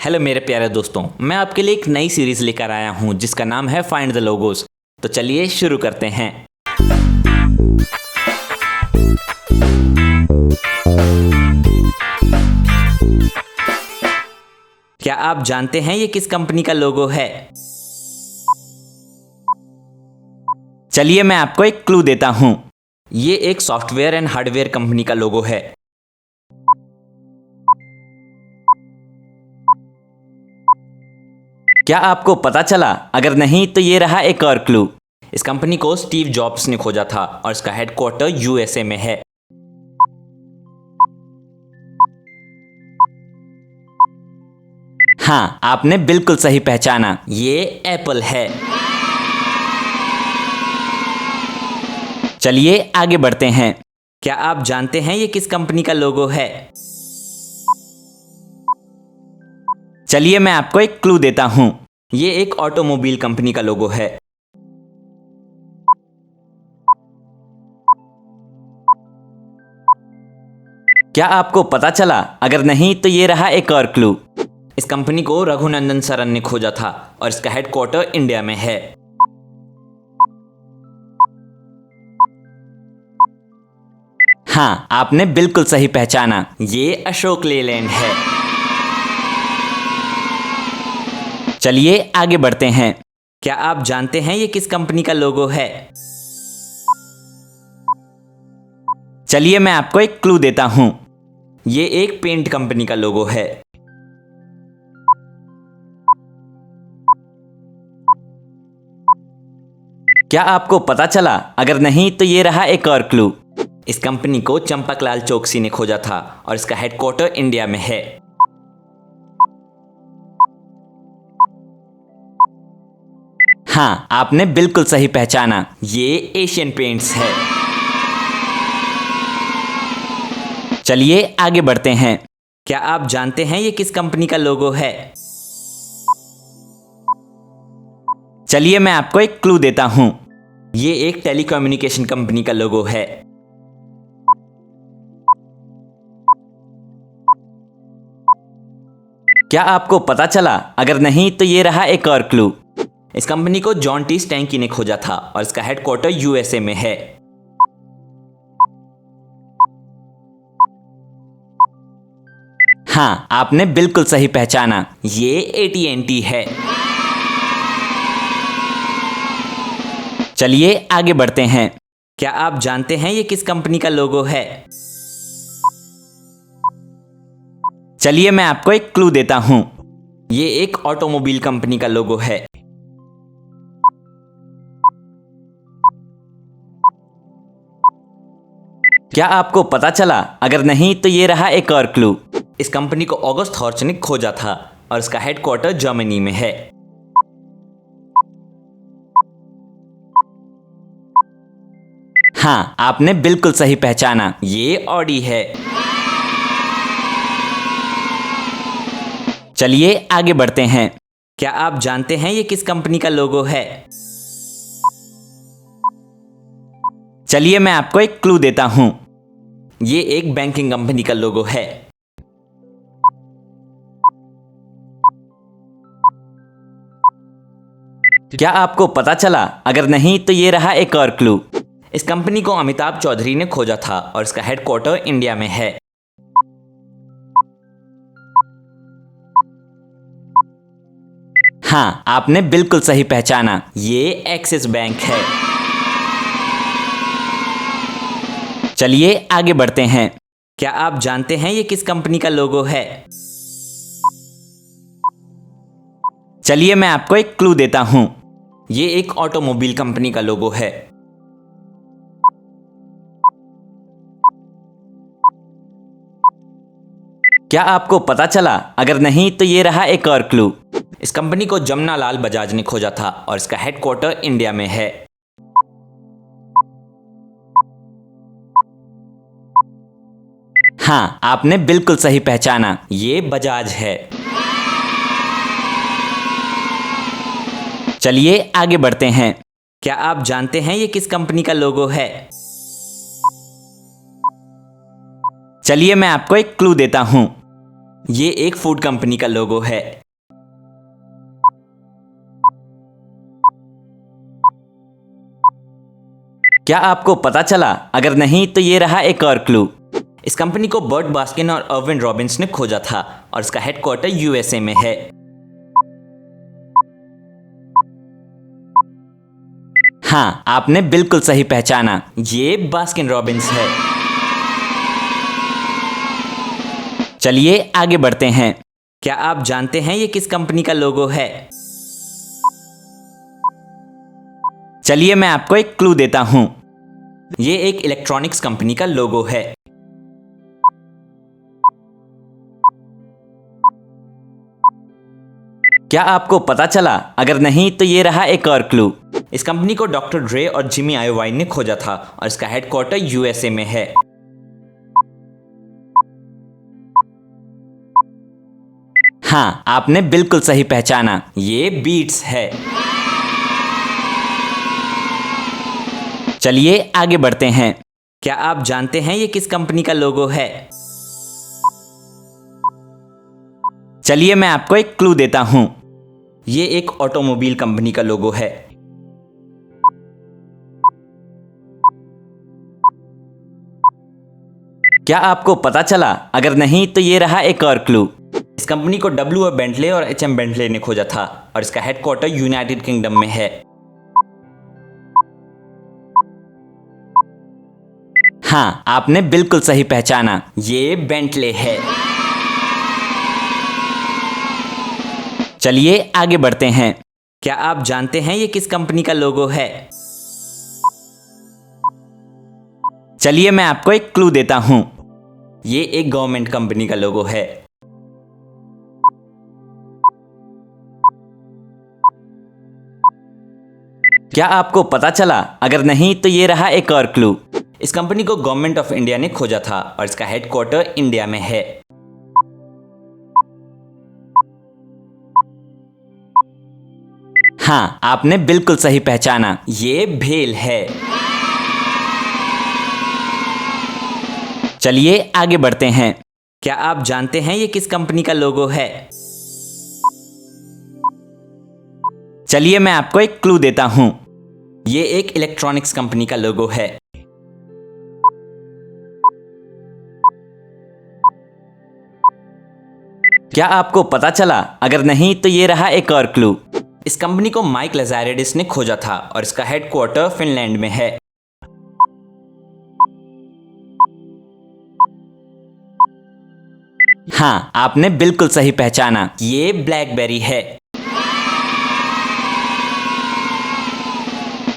Hello मेरे प्यारे दोस्तों, मैं आपके लिए एक नई सीरीज लेकर आया हूं जिसका नाम है फाइंड द लोगोस। तो चलिए शुरू करते हैं। क्या आप जानते हैं ये किस कंपनी का लोगो है? चलिए मैं आपको एक क्लू देता हूं। ये एक सॉफ्टवेयर एंड हार्डवेयर कंपनी का लोगो है। क्या आपको पता चला? अगर नहीं तो ये रहा एक और क्लू। इस कंपनी को स्टीव जॉब्स ने खोजा था और इसका हेडक्वार्टर यूएसए में है। हाँ, आपने बिल्कुल सही पहचाना, ये एप्पल है। चलिए आगे बढ़ते हैं। क्या आप जानते हैं ये किस कंपनी का लोगो है? चलिए मैं आपको एक क्लू देता हूं। ये एक ऑटोमोबाइल कंपनी का लोगो है। क्या आपको पता चला? अगर नहीं तो ये रहा एक और क्लू। इस कंपनी को रघुनंदन सरन ने खोजा था और इसका हेडक्वार्टर इंडिया में है। हाँ, आपने बिल्कुल सही पहचाना, ये अशोक लेलैंड है। चलिए आगे बढ़ते हैं। क्या आप जानते हैं ये किस कंपनी का लोगो है? चलिए मैं आपको एक क्लू देता हूं। ये एक पेंट कंपनी का लोगो है। क्या आपको पता चला? अगर नहीं तो ये रहा एक और क्लू। इस कंपनी को चंपकलाल चौकसी ने खोजा था और इसका हेडक्वार्टर इंडिया में है। हाँ, आपने बिल्कुल सही पहचाना, ये एशियन पेंट्स है। चलिए आगे बढ़ते हैं। क्या आप जानते हैं ये किस कंपनी का लोगो है? चलिए मैं आपको एक क्लू देता हूं। ये एक टेलीकम्युनिकेशन कंपनी का लोगो है। क्या आपको पता चला? अगर नहीं तो ये रहा एक और क्लू। इस कंपनी को जॉन टी स्टैंकी ने खोजा था और इसका हेडक्वार्टर यूएसए में है। हाँ, आपने बिल्कुल सही पहचाना, ये एटीएनटी है। चलिए आगे बढ़ते हैं। क्या आप जानते हैं ये किस कंपनी का लोगो है? चलिए मैं आपको एक क्लू देता हूं। ये एक ऑटोमोबाइल कंपनी का लोगो है। क्या आपको पता चला? अगर नहीं तो ये रहा एक और क्लू। इस कंपनी को ऑगस्ट हॉर्च ने खोजा था और इसका हेडक्वार्टर जर्मनी में है। हाँ, आपने बिल्कुल सही पहचाना, ये ऑडी है। चलिए आगे बढ़ते हैं। क्या आप जानते हैं ये किस कंपनी का लोगो है? चलिए मैं आपको एक क्लू देता हूं। ये एक बैंकिंग कंपनी का लोगो है। क्या आपको पता चला? अगर नहीं तो ये रहा एक और क्लू। इस कंपनी को अमिताभ चौधरी ने खोजा था और इसका हेडक्वार्टर इंडिया में है। हाँ, आपने बिल्कुल सही पहचाना, ये एक्सिस बैंक है। चलिए आगे बढ़ते हैं। क्या आप जानते हैं ये किस कंपनी का लोगो है? चलिए मैं आपको एक क्लू देता हूं। ये एक ऑटोमोबाइल कंपनी का लोगो है। क्या आपको पता चला? अगर नहीं तो ये रहा एक और क्लू। इस कंपनी को जमनालाल बजाज ने खोजा था और इसका हेडक्वार्टर इंडिया में है। हाँ, आपने बिल्कुल सही पहचाना, ये बजाज है। चलिए आगे बढ़ते हैं। क्या आप जानते हैं ये किस कंपनी का लोगो है? चलिए मैं आपको एक क्लू देता हूं। ये एक फूड कंपनी का लोगो है। क्या आपको पता चला? अगर नहीं तो ये रहा एक और क्लू। इस कंपनी को बर्ट बास्किन और अर्विन रॉबिन्स ने खोजा था और इसका हेडक्वार्टर यूएसए में है। हाँ, आपने बिल्कुल सही पहचाना, ये बास्किन रॉबिन्स है। चलिए आगे बढ़ते हैं। क्या आप जानते हैं ये किस कंपनी का लोगो है? चलिए मैं आपको एक क्लू देता हूं। ये एक इलेक्ट्रॉनिक्स कंपनी का लोगो है। क्या आपको पता चला? अगर नहीं तो ये रहा एक और क्लू। इस कंपनी को डॉक्टर ड्रे और जिमी आयोवाई ने खोजा था और इसका हेडक्वार्टर यूएसए में है। हाँ, आपने बिल्कुल सही पहचाना, ये बीट्स है। चलिए आगे बढ़ते हैं। क्या आप जानते हैं ये किस कंपनी का लोगो है? चलिए मैं आपको एक क्लू देता हूं। ये एक ऑटोमोबाइल कंपनी का लोगो है। क्या आपको पता चला? अगर नहीं तो ये रहा एक और क्लू। इस कंपनी को डब्ल्यू बेंटले और एच.एम. बेंटले ने खोजा था और इसका हेडक्वार्टर यूनाइटेड किंगडम में है। हाँ, आपने बिल्कुल सही पहचाना, ये बेंटले है। चलिए आगे बढ़ते हैं। क्या आप जानते हैं ये किस कंपनी का लोगो है? चलिए मैं आपको एक क्लू देता हूं। ये एक गवर्नमेंट कंपनी का लोगो है। क्या आपको पता चला? अगर नहीं तो ये रहा एक और क्लू। इस कंपनी को गवर्नमेंट ऑफ इंडिया ने खोजा था और इसका हेडक्वार्टर इंडिया में है। हाँ, आपने बिल्कुल सही पहचाना, ये भेल है। चलिए आगे बढ़ते हैं। क्या आप जानते हैं ये किस कंपनी का लोगो है? चलिए मैं आपको एक क्लू देता हूं। ये एक इलेक्ट्रॉनिक्स कंपनी का लोगो है। क्या आपको पता चला? अगर नहीं तो ये रहा एक और क्लू। इस कंपनी को माइक लजारेडिस ने खोजा था और इसका हेडक्वार्टर फिनलैंड में है। हाँ, आपने बिल्कुल सही पहचाना, ये ब्लैकबेरी है।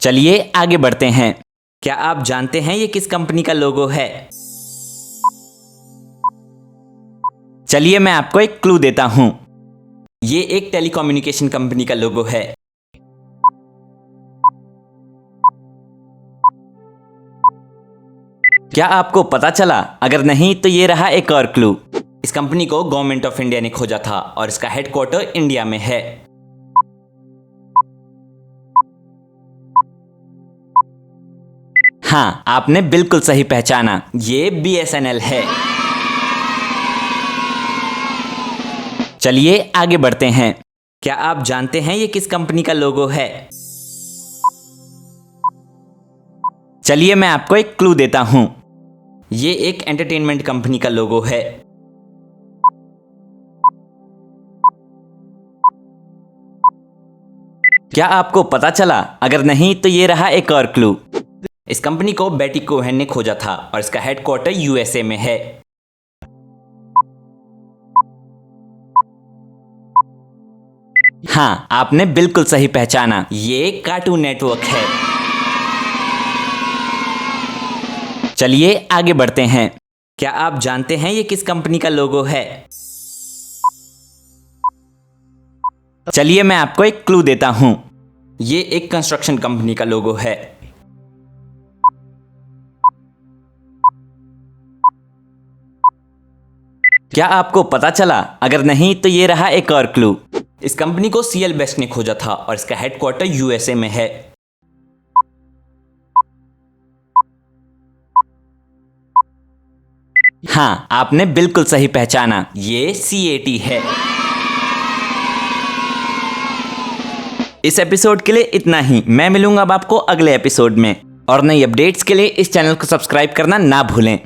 चलिए आगे बढ़ते हैं। क्या आप जानते हैं ये किस कंपनी का लोगो है? चलिए मैं आपको एक क्लू देता हूं। ये एक टेलीकम्युनिकेशन कंपनी का लोगो है। क्या आपको पता चला? अगर नहीं तो ये रहा एक और क्लू। इस कंपनी को गवर्नमेंट ऑफ इंडिया ने खोजा था और इसका हेडक्वार्टर इंडिया में है। हाँ, आपने बिल्कुल सही पहचाना, ये बीएसएनएल है। चलिए आगे बढ़ते हैं। क्या आप जानते हैं ये किस कंपनी का लोगो है? चलिए मैं आपको एक क्लू देता हूं। ये एक एंटरटेनमेंट कंपनी का लोगो है। क्या आपको पता चला? अगर नहीं तो ये रहा एक और क्लू। इस कंपनी को बेटी कोहेन ने खोजा था और इसका हेडक्वार्टर यूएसए में है। हाँ, आपने बिल्कुल सही पहचाना, ये कार्टून नेटवर्क है। चलिए आगे बढ़ते हैं। क्या आप जानते हैं ये किस कंपनी का लोगो है? चलिए मैं आपको एक क्लू देता हूं। ये एक कंस्ट्रक्शन कंपनी का लोगो है। क्या आपको पता चला? अगर नहीं तो ये रहा एक और क्लू। इस कंपनी को सीएल बेस्ट ने खोजा था और इसका हेडक्वार्टर यूएसए में है। हाँ, आपने बिल्कुल सही पहचाना, ये CAT है। इस एपिसोड के लिए इतना ही। मैं मिलूंगा अब आपको अगले एपिसोड में, और नई अपडेट्स के लिए इस चैनल को सब्सक्राइब करना ना भूलें।